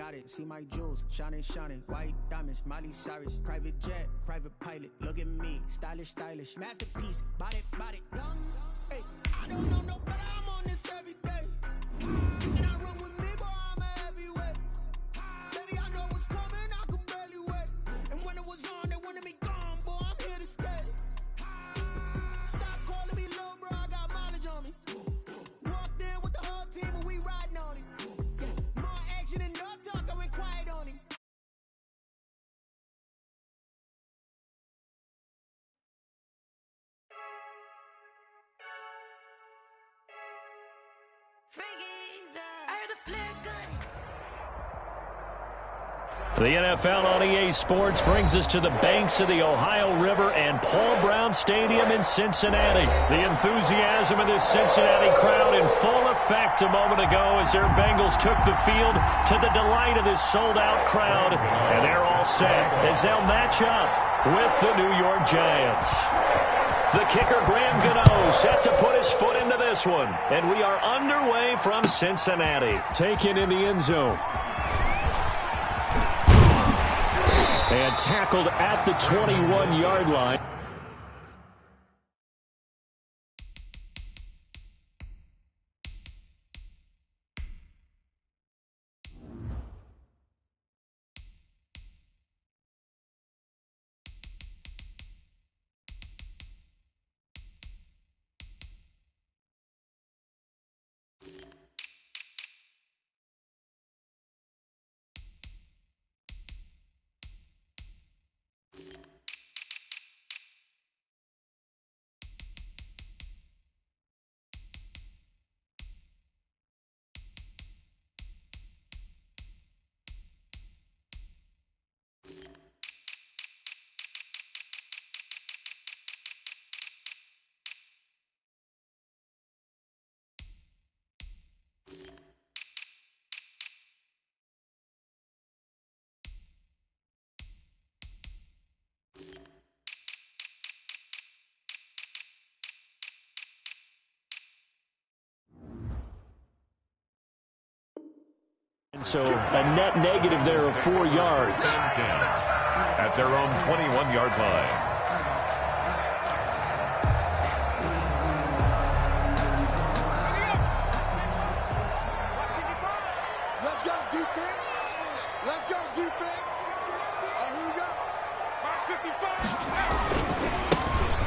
got it. See my jewels, shining, shining. White diamonds, Miley Cyrus. Private jet, private pilot. Look at me, stylish, stylish. Masterpiece, body, young. Hey, I don't know no better. I'm on this every day. And I run with me, boy, I'm a heavyweight. Baby, I know what's coming, I can barely wait. And when it was on, they wanted me gone, boy, I'm here to stay. Stop calling me little bro, I got mileage on me. Walked in with the whole team and we riding on it. More action and no talk, I went quiet on him. The NFL on EA Sports brings us to the banks of the Ohio River and Paul Brown Stadium in Cincinnati. The enthusiasm of this Cincinnati crowd in full effect a moment ago as their Bengals took the field to the delight of this sold-out crowd. And they're all set as they'll match up with the New York Giants. The kicker, Graham Gano, set to put his foot into this one. And we are underway from Cincinnati. Taken in the end zone. And tackled at the 21-yard line. So a net negative there of 4 yards. At their own 21-yard line. Let's go, defense. Let's go, defense. Here we go. Mark 55.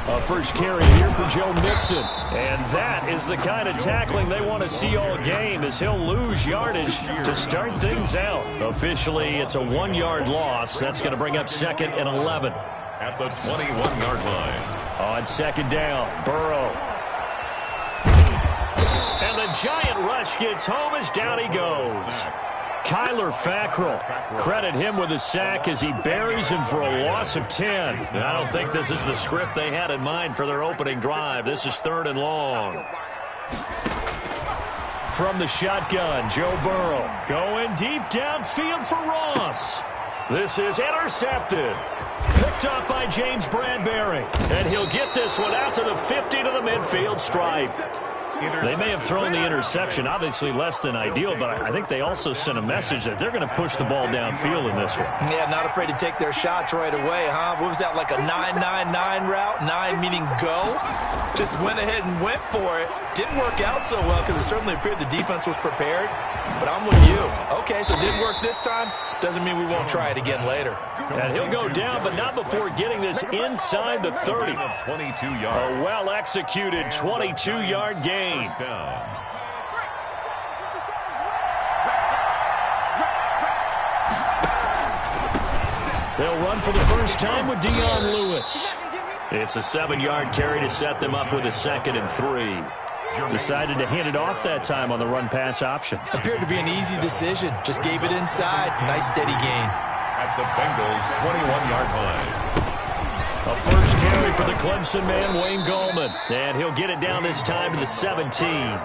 A first carry here for Joe Mixon. And that is the kind of tackling they want to see all game as he'll lose yardage to start things out. Officially, it's a 1-yard loss. That's going to bring up 2nd and 11. At the 21-yard line. On second down, Burrow. And the giant rush gets home as down he goes. Kyler Fackrell, credit him with a sack as he buries him for a loss of 10. I don't think this is the script they had in mind for their opening drive. This is 3rd and long. From the shotgun, Joe Burrow going deep downfield for Ross. This is intercepted. Picked up by James Bradbury. And he'll get this one out to the 50 to the midfield stripe. They may have thrown the interception, obviously less than ideal, but I think they also sent a message that they're going to push the ball downfield in this one. Yeah, not afraid to take their shots right away, huh? What was that, like a 9-9-9 route? 9 meaning go? Just went ahead and went for it. Didn't work out so well because it certainly appeared the defense was prepared, but I'm with you. Okay, so it didn't work this time. Doesn't mean we won't try it again later. And he'll go down, but not before getting this inside the 30. 22 yards. A well-executed 22-yard gain. First down. They'll run for the first time with Dion Lewis. It's a 7-yard carry to set them up with a 2nd and 3. Decided to hand it off that time on the run-pass option. Appeared to be an easy decision. Just gave it inside. Nice steady gain. At the Bengals' 21-yard line. A first carry for the Clemson man, Wayne Gallman. And he'll get it down this time to the 17.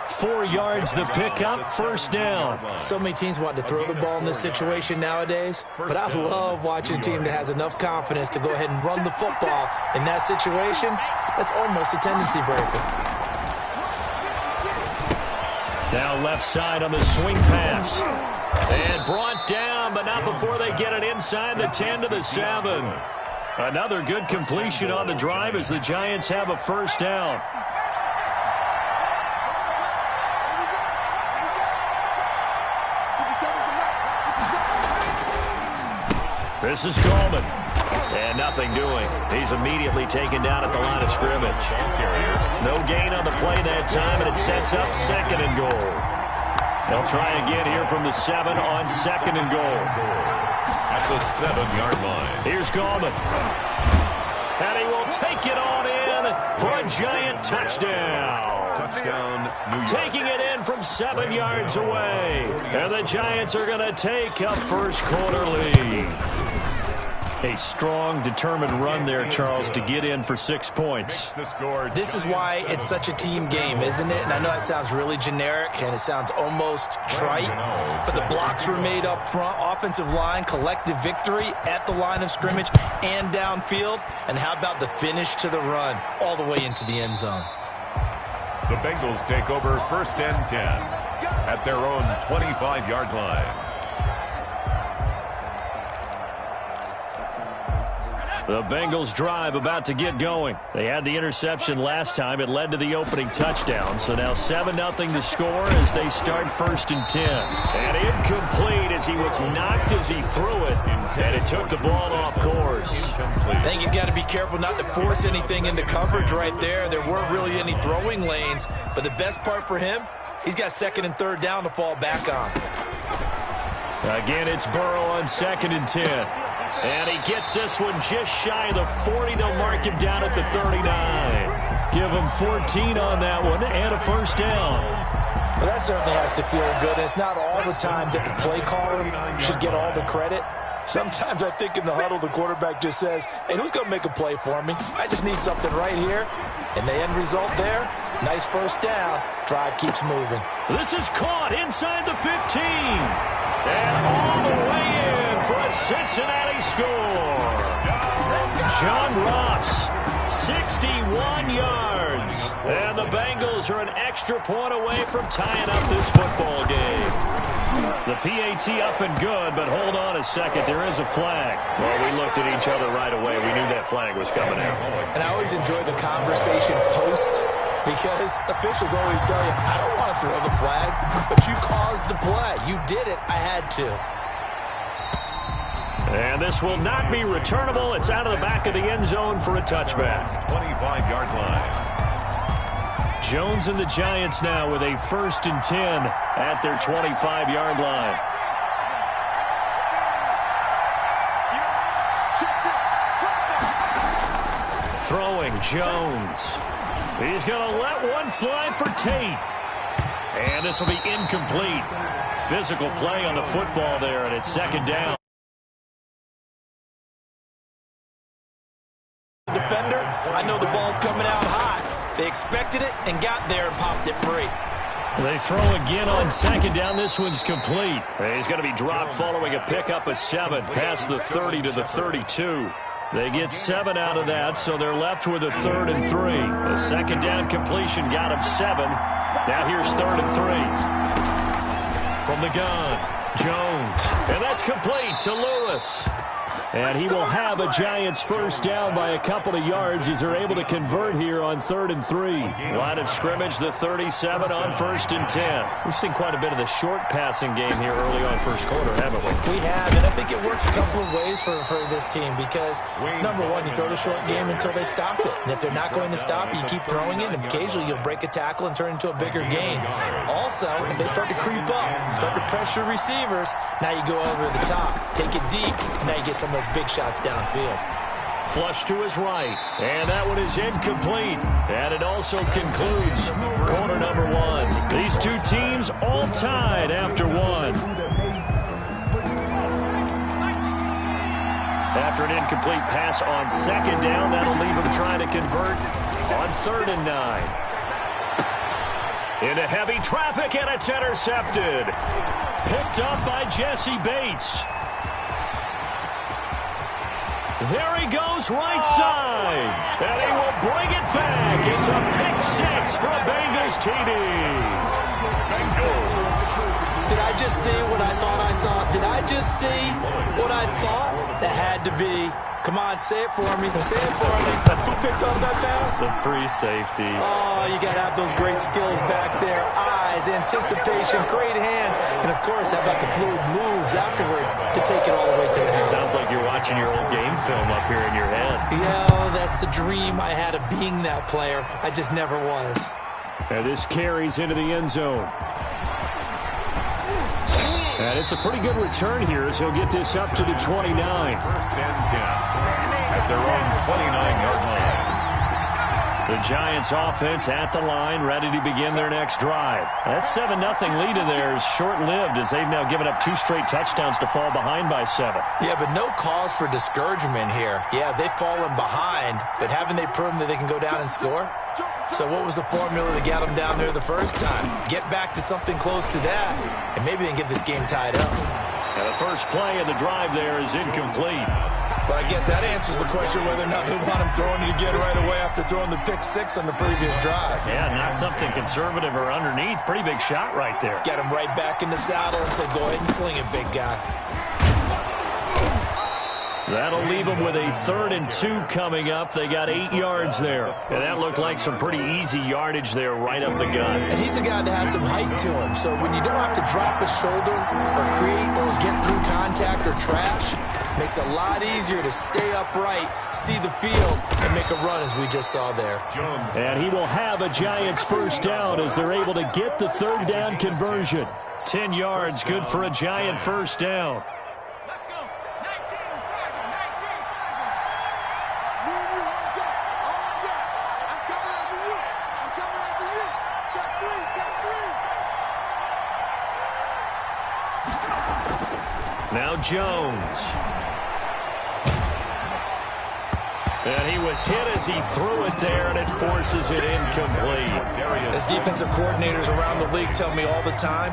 4 yards the pickup, first down. So many teams want to throw the ball in this situation nowadays, but I love watching a team that has enough confidence to go ahead and run the football. In that situation, that's almost a tendency breaker. Now left side on the swing pass. And brought but not before they get it inside the 10 to the 7. Another good completion on the drive as the Giants have a first down. This is Coleman. And nothing doing. He's immediately taken down at the line of scrimmage. No gain on the play that time, and it sets up 2nd and goal. They'll try again here from the 7 on 2nd and goal. At the 7-yard line. Here's Coleman. And he will take it on in for a Giant touchdown. Touchdown, New York. Taking it in from 7 yards away. And the Giants are going to take a first-quarter lead. A strong, determined run there, Charles, to get in for 6 points. This is why it's such a team game, isn't it? And I know that sounds really generic and it sounds almost trite, but the blocks were made up front, offensive line, collective victory at the line of scrimmage and downfield. And how about the finish to the run all the way into the end zone? The Bengals take over 1st and 10 at their own 25-yard line. The Bengals drive about to get going. They had the interception last time. It led to the opening touchdown. So now 7-0 to score as they start 1st and 10. And incomplete as he was knocked as he threw it. And it took the ball off course. I think he's got to be careful not to force anything into coverage right there. There weren't really any throwing lanes. But the best part for him, he's got 2nd and 3rd down to fall back on. Again, it's Burrow on 2nd and 10. And he gets this one just shy of the 40. They'll mark him down at the 39. Give him 14 on that one and a first down. Well, that certainly has to feel good. It's not all the time that the play caller should get all the credit. Sometimes I think in the huddle, the quarterback just says, hey, who's going to make a play for me? I just need something right here. And the end result there, nice first down. Drive keeps moving. This is caught inside the 15. And all the way in for a Cincinnati score. John Ross, 61 yards. And the Bengals are an extra point away from tying up this football game. The PAT up and good, but hold on a second. There is a flag. Well, we looked at each other right away. We knew that flag was coming out. And I always enjoy the conversation post, because officials always tell you, I don't want to throw the flag, but you caused the play. You did it. I had to. And this will not be returnable. It's out of the back of the end zone for a touchback. 25-yard line. Jones and the Giants now with a 1st and 10 at their 25-yard line. Throwing Jones. He's going to let one fly for Tate. And this will be incomplete. Physical play on the football there, and it's 2nd down. Defender, I know the ball's coming out hot. They expected it and got there and popped it free. They throw again on 2nd down. This one's complete. He's going to be dropped following a pickup of 7 past the 30 to the 32. They get 7 out of that, so they're left with a 3rd and 3. The 2nd down completion got him 7. Now here's 3rd and 3. From the gun, Jones. And that's complete to Lewis. And he will have a Giants first down by a couple of yards as they're able to convert here on 3rd and 3. Line of scrimmage, the 37 on 1st and 10. We've seen quite a bit of the short passing game here early on first quarter, haven't we? We have, and I think it works a couple of ways for this team because, number one, you throw the short game until they stop it. And if they're not going to stop it, you keep throwing it, and occasionally you'll break a tackle and turn it into a bigger gain. Also, if they start to creep up, start to pressure receivers, now you go over the top, take it deep, and now you get some of those big shots downfield. Flush to his right, and that one is incomplete. And it also concludes quarter number 1. These two teams all tied after 1. After an incomplete pass on 2nd down, that'll leave him trying to convert on 3rd and 9. Into heavy traffic, and it's intercepted. Picked up by Jesse Bates. There he goes, right side. And he will bring it back. It's a pick 6 for a Bengals TD. did I just see what I thought I saw? Did I just see what I thought? That had to be. Come on, say it for me. Say it for me. Who picked up that pass? The free safety. Oh, you got to have those great skills back there. Eyes, anticipation, great hands. And, of course, how about the fluid moves afterwards to take it all the way to the house? Sounds like you're watching your old game film up here in your head. Yeah, that's the dream I had of being that player. I just never was. And this carries into the end zone. And it's a pretty good return here as he'll get this up to the 29. First and 10 at their own 29-yard line. The Giants offense at the line, ready to begin their next drive. That 7-0 lead of theirs short-lived as they've now given up 2 straight touchdowns to fall behind by 7. Yeah, but no cause for discouragement here. Yeah, they've fallen behind, but haven't they proven that they can go down and score? So what was the formula that got them down there the first time? Get back to something close to that, and maybe they can get this game tied up. And the first play of the drive there is incomplete. But I guess that answers the question whether or not they want him throwing it again right away after throwing the pick 6 on the previous drive. Yeah, not something conservative or underneath. Pretty big shot right there. Get him right back in the saddle and say, go ahead and sling it, big guy. That'll leave them with a 3rd and 2 coming up. They got 8 yards there. And that looked like some pretty easy yardage there right up the gut. And he's a guy that has some height to him. So when you don't have to drop a shoulder or create or get through contact or trash, makes it a lot easier to stay upright, see the field, and make a run as we just saw there. And he will have a Giants first down as they're able to get the 3rd down conversion. 10 yards, good for a Giant first down. Now Jones. And he was hit as he threw it there, and it forces it incomplete. As defensive coordinators around the league tell me all the time,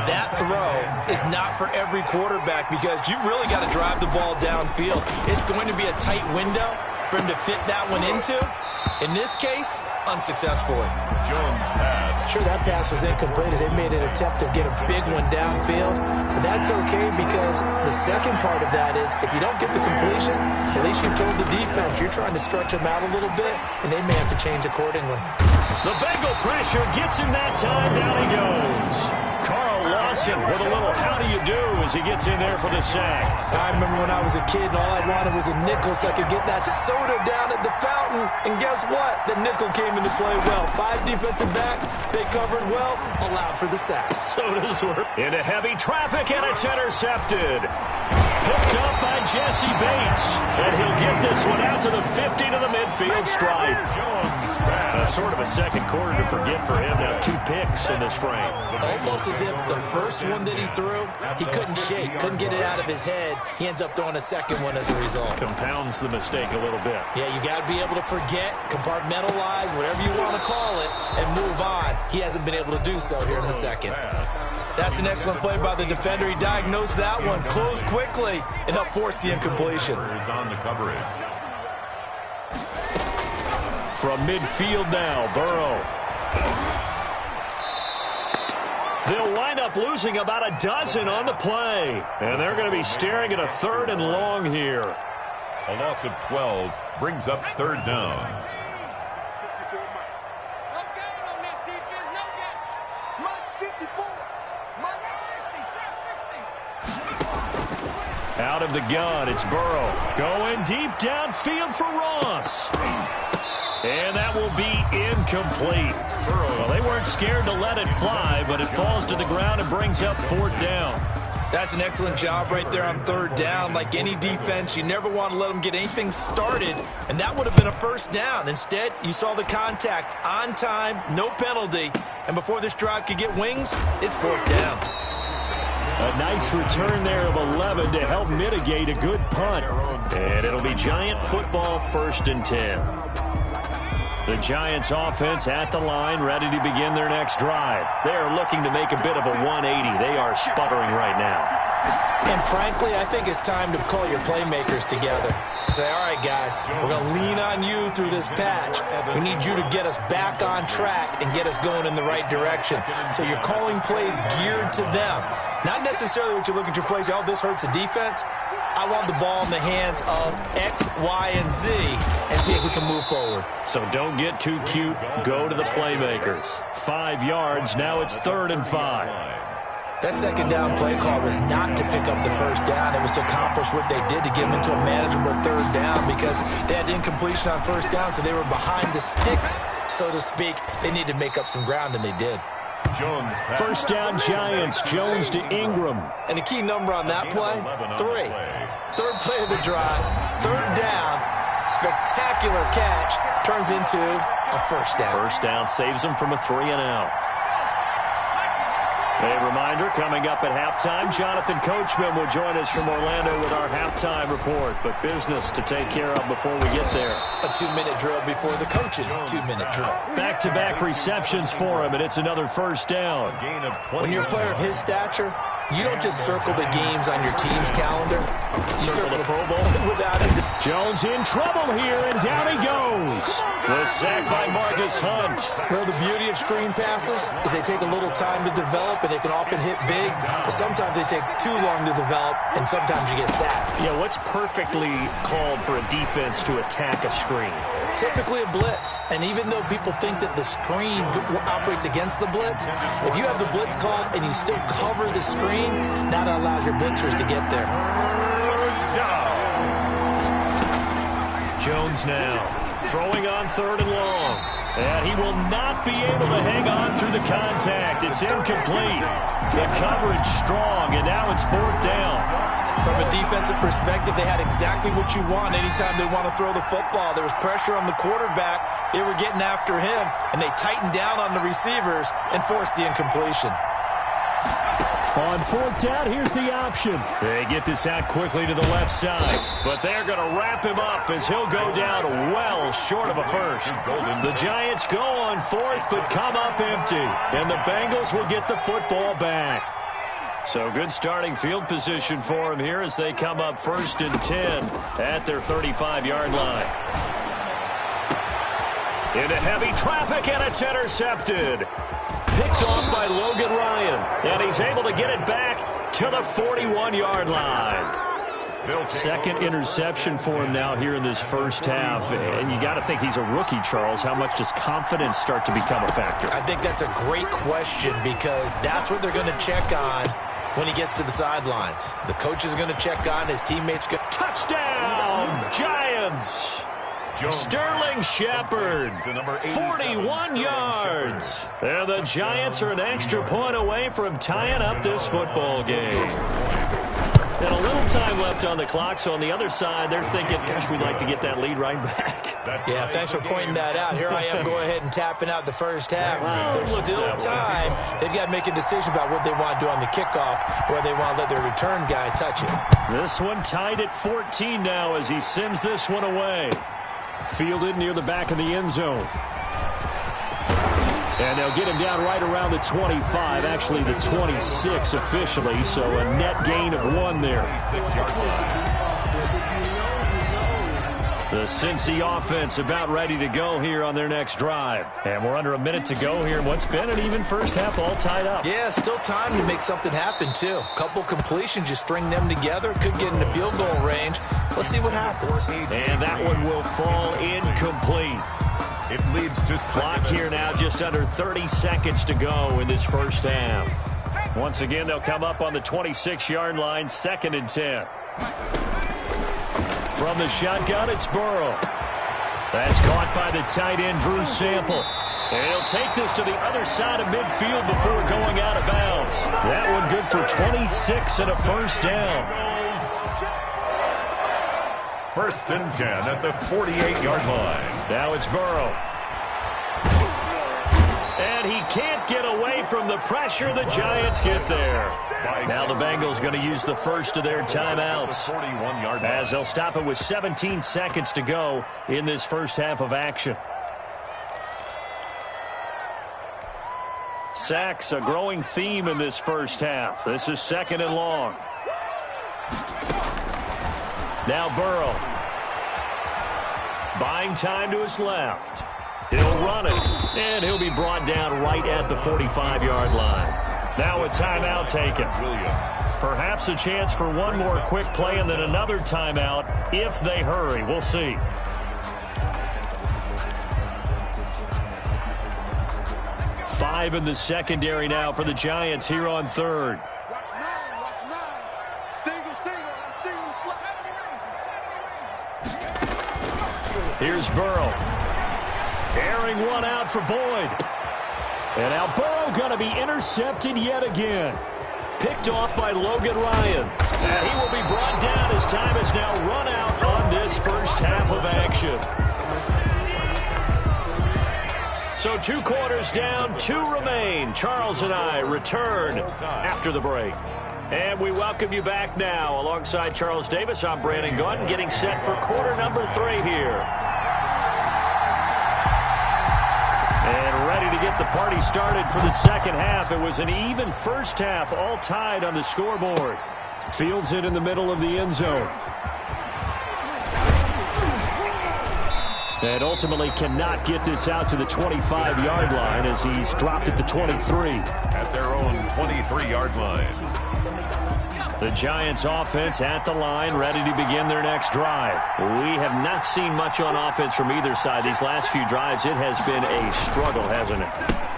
that throw is not for every quarterback because you've really got to drive the ball downfield. It's going to be a tight window for him to fit that one into. In this case, unsuccessfully. Jones pass. Sure, that pass was incomplete as they made an attempt to get a big one downfield. But that's okay because the second part of that is if you don't get the completion, at least you've told the defense you're trying to stretch them out a little bit, and they may have to change accordingly. The Bengal pressure gets him that time. Down he goes. Carl Lawson with a little how do you do as he gets in there for the sack. I remember when I was a kid and all I wanted was a nickel so I could get that soda down at the fountain. And guess what? The nickel came into play well. 5 defensive backs, they covered well, allowed for the sacks. Sodas were into heavy traffic, and it's intercepted. Picked up by Jesse Bates. And he'll get this one out to the 50 to the midfield stripe. Sort of a second quarter to forget for him. Now 2 picks in this frame. Almost as if the first one that he threw, he couldn't shake, couldn't get it out of his head. He ends up throwing a second one as a result. Compounds the mistake a little bit. Yeah, you got to be able to forget, compartmentalize, whatever you want to call it, and move on. He hasn't been able to do so here in the second. That's an excellent play by the defender. He diagnosed that one, closed quickly, and helped force the incompletion. On the coverage. From midfield now, Burrow. They'll wind up losing about a dozen on the play. And they're going to be staring at a 3rd and long here. A loss of 12 brings up 3rd down. Out of the gun, it's Burrow. Going deep downfield for Ross. And that will be incomplete. Well, they weren't scared to let it fly, but it falls to the ground and brings up 4th down. That's an excellent job right there on 3rd down. Like any defense, you never want to let them get anything started, and that would have been a first down. Instead, you saw the contact on time, no penalty, and before this drive could get wings, it's 4th down. A nice return there of 11 to help mitigate a good punt. And it'll be Giant football 1st and 10. The Giants offense at the line, ready to begin their next drive. They are looking to make a bit of a 180. They are sputtering right now. And frankly, I think it's time to call your playmakers together and say, all right, guys, we're going to lean on you through this patch. We need you to get us back on track and get us going in the right direction. So you're calling plays geared to them. Not necessarily what you look at your plays, oh, this hurts the defense. I want the ball in the hands of X, Y, and Z and see if we can move forward. So don't get too cute. Go to the playmakers. 5 yards. Now it's 3rd and 5. That second down play call was not to pick up the first down. It was to accomplish what they did to get them into a manageable 3rd down because they had incompletion on first down, so they were behind the sticks, so to speak. They needed to make up some ground, and they did. Jones. First down, Giants. Jones to Ingram. And the key number on that play, 3. Third play of the drive, 3rd down, spectacular catch, turns into a first down. First down saves them from a 3-and-out. A reminder, coming up at halftime, Jonathan Coachman will join us from Orlando with our halftime report. But business to take care of before we get there. A 2-minute drill before the coach's 2-minute drill. Back-to-back receptions for him, and it's another first down. When you're a player of his stature, you don't just circle the games on your team's calendar. You circle the Pro Bowl without it. Jones in trouble here, and down he goes. The sack by Marcus Hunt. Well, the beauty of screen passes is they take a little time to develop, and they can often hit big, but sometimes they take too long to develop, and sometimes you get sacked. Yeah, what's perfectly called for a defense to attack a screen? Typically a blitz, and even though people think that the screen operates against the blitz, if you have the blitz called and you still cover the screen, that allows your blitzers to get there. Jones now throwing on 3rd and long, and he will not be able to hang on through the contact. It's incomplete. The coverage strong, and now it's 4th down. From a defensive perspective, they had exactly what you want anytime they want to throw the football. There was pressure on the quarterback. They were getting after him, and they tightened down on the receivers and forced the incompletion. On 4th down, here's the option. They get this out quickly to the left side, but they're going to wrap him up as he'll go down well short of a first. The Giants go on 4th, but come up empty, and the Bengals will get the football back. So good starting field position for him here as they come up 1st and 10 at their 35-yard line. Into heavy traffic, and it's intercepted. Picked off by Logan Ryan, and he's able to get it back to the 41-yard line. Second interception for him now here in this first half. And you got to think he's a rookie, Charles. How much does confidence start to become a factor? I think that's a great question because that's what they're going to check on when he gets to the sidelines. The coach is going to check on his teammates. Touchdown, Giants! Sterling Shepard, 41 yards. And the Giants are an extra point away from tying up this football game. And a little time left on the clock, so on the other side, they're thinking, gosh, we'd like to get that lead right back. Yeah, thanks for pointing that out. Here I am going ahead and tapping out the first half. Wow, there's still time. They've got to make a decision about what they want to do on the kickoff, where they want to let their return guy touch it. This one tied at 14 now as he sends this one away. Fielded near the back of the end zone. And they'll get him down right around the 25, actually the 26 officially, so a net gain of 1 there. The Cincy offense about ready to go here on their next drive. And we're under a minute to go here in what's been an even first half, all tied up. Yeah, still time to make something happen, too. A couple completions, you string them together, could get into field goal range. Let's see what happens. And that one will fall incomplete. It leads to clock here now, just under 30 seconds to go in this first half. Once again, they'll come up on the 26-yard line, 2nd and 10. From the shotgun, it's Burrow. That's caught by the tight end, Drew Sample. And he'll take this to the other side of midfield before going out of bounds. That one good for 26 and a first down. 1st and 10 at the 48-yard line. Now it's Burrow. And he can't get away from the pressure. The Giants get there. Now the Bengals going to use the first of their timeouts as they'll stop it with 17 seconds to go in this first half of action. Sacks, a growing theme in this first half. This is 2nd and long. Now Burrow. Buying time to his left. He'll run it, and he'll be brought down right at the 45-yard line. Now a timeout taken. Perhaps a chance for one more quick play and then another timeout if they hurry. We'll see. Five in the secondary now for the Giants here on third. Watch nine. Single, Here's Burrow. Airing one out for Boyd. And now Burrow going to be intercepted yet again. Picked off by Logan Ryan. And he will be brought down as time has now run out on this first half of action. So 2 quarters down, 2 remain. Charles and I return after the break. And we welcome you back now. Alongside Charles Davis, I'm Brandon Gaudin, getting set for quarter number 3 here. And ready to get the party started for the second half. It was an even first half, all tied on the scoreboard. Fields it in the middle of the end zone. And ultimately cannot get this out to the 25-yard line as he's dropped it to 23. At their own 23-yard line. The Giants offense at the line, ready to begin their next drive. We have not seen much on offense from either side. These last few drives, it has been a struggle, hasn't it?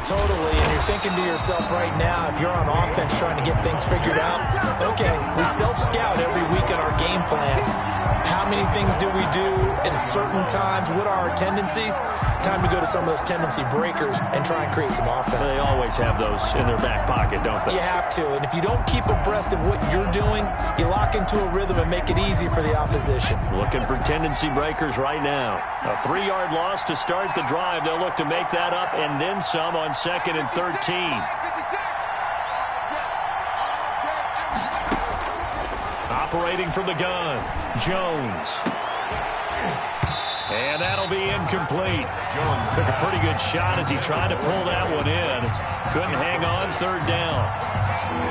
Totally, and you're thinking to yourself right now, if you're on offense trying to get things figured out, okay, we self-scout every week in our game plan. How many things do we do at certain times? What are our tendencies? Time to go to some of those tendency breakers and try and create some offense. They always have those in their back pocket, don't they? You have to, and if you don't keep abreast of what you're doing, you lock into a rhythm and make it easy for the opposition. Looking for tendency breakers right now. A 3-yard loss to start the drive. They'll look to make that up and then some on 2nd and 13. Operating from the gun, Jones. And that'll be incomplete. Jones took a pretty good shot as he tried to pull that one in. Couldn't hang on, 3rd down.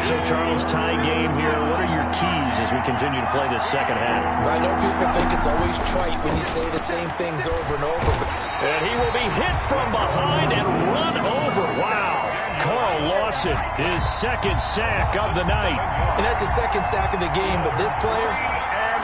So, Charles, tie game here. What are your keys as we continue to play this second half? I know people think it's always trite when you say the same things over and over. And he will be hit from behind and run over. Wow. Carl Lawson, his 2nd sack of the night. And that's the 2nd sack of the game, but this player,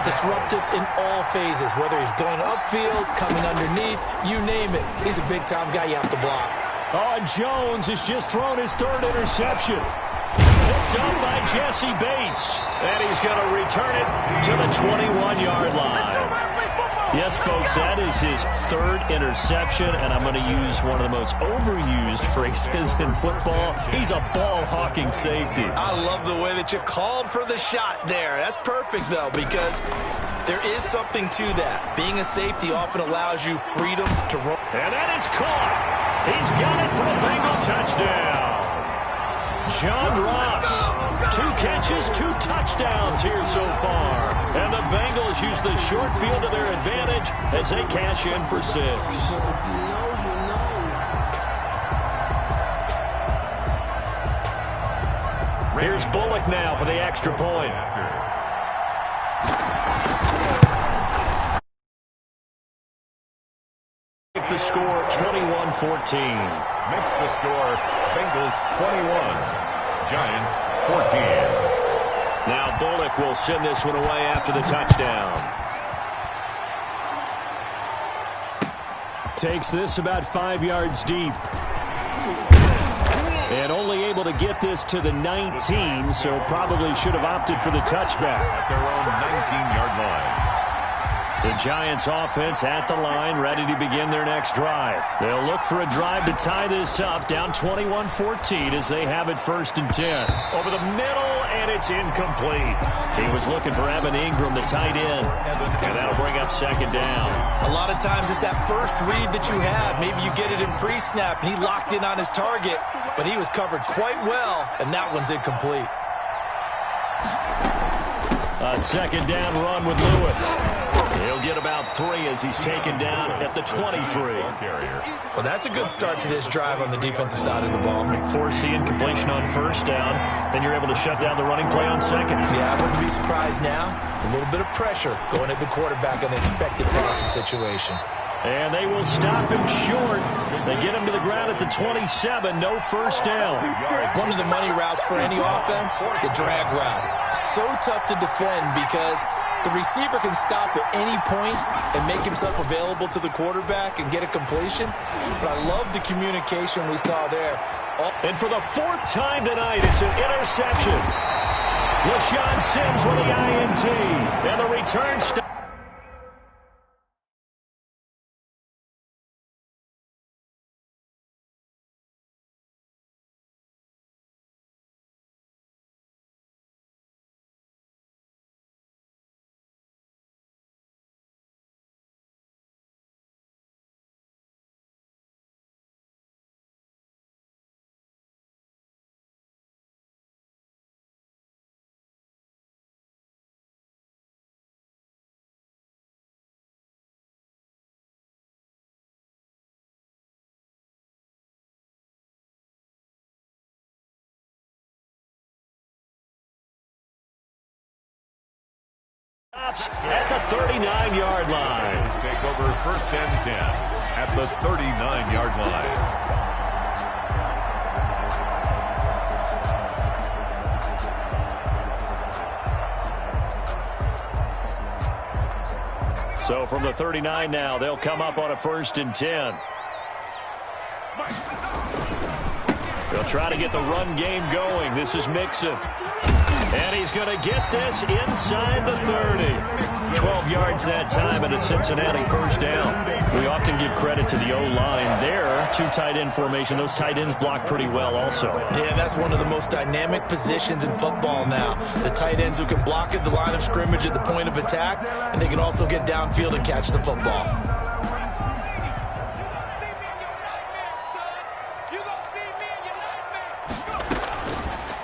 disruptive in all phases, whether he's going upfield, coming underneath, you name it. He's a big-time guy you have to block. Oh, Jones has just thrown his 3rd interception. Picked up by Jesse Bates. And he's going to return it to the 21-yard line. Yes, folks, that is his 3rd interception, and I'm going to use one of the most overused phrases in football. He's a ball-hawking safety. I love the way that you called for the shot there. That's perfect, though, because there is something to that. Being a safety often allows you freedom to roll. And that is caught. He's got it for a Bengal touchdown. John Ross, 2 catches, 2 touchdowns here so far. And the Bengals use the short field to their advantage as they cash in for 6. Here's Bullock now for the extra point. Make the score 21-14. Makes the score Bengals 21, Giants 14. Now Bullock will send this one away after the touchdown. Takes this about 5 yards deep. And only able to get this to the 19, so probably should have opted for the touchback. At their own 19-yard line. The Giants offense at the line, ready to begin their next drive. They'll look for a drive to tie this up, down 21-14 as they have it 1st and 10. Over the middle, and it's incomplete. He was looking for Evan Ingram, the tight end, and that'll bring up 2nd down. A lot of times it's that first read that you have. Maybe you get it in pre-snap, and he locked in on his target, but he was covered quite well, and that one's incomplete. A second down run with Lewis. He'll get about 3 as he's taken down at the 23. Well, that's a good start to this drive on the defensive side of the ball. Force the incompletion on first down, then you're able to shut down the running play on second. Yeah, I wouldn't be surprised now. A little bit of pressure going at the quarterback in an expected passing situation. And they will stop him short. They get him to the ground at the 27, no first down. One of the money routes for any offense, the drag route. So tough to defend because the receiver can stop at any point and make himself available to the quarterback and get a completion. But I love the communication we saw there. And for the 4th time tonight, it's an interception. LaShawn Sims with the INT. And the return stop. At the 39-yard line. Let's take over 1st and 10 at the 39-yard line. So from the 39 now, they'll come up on a 1st and 10. They'll try to get the run game going. This is Mixon. And he's going to get this inside the 30. 12 yards that time and a Cincinnati first down. We often give credit to the O-line there. 2 tight end formation. Those tight ends block pretty well also. Yeah, that's one of the most dynamic positions in football now. The tight ends who can block at the line of scrimmage at the point of attack, and they can also get downfield and catch the football.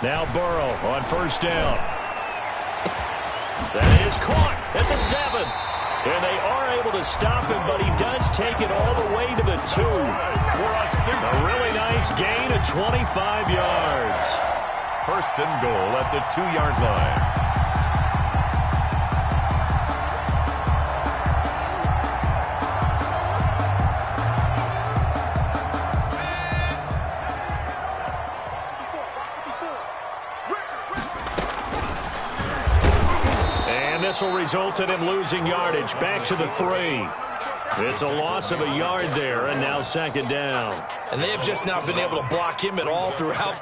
Now Burrow on first down. That is caught at the 7. And they are able to stop him, but he does take it all the way to the 2. A really nice gain of 25 yards. 1st and goal at the 2-yard line. This will result in him losing yardage back to the 3. It's a loss of a yard there, and now 2nd down. And they have just not been able to block him at all throughout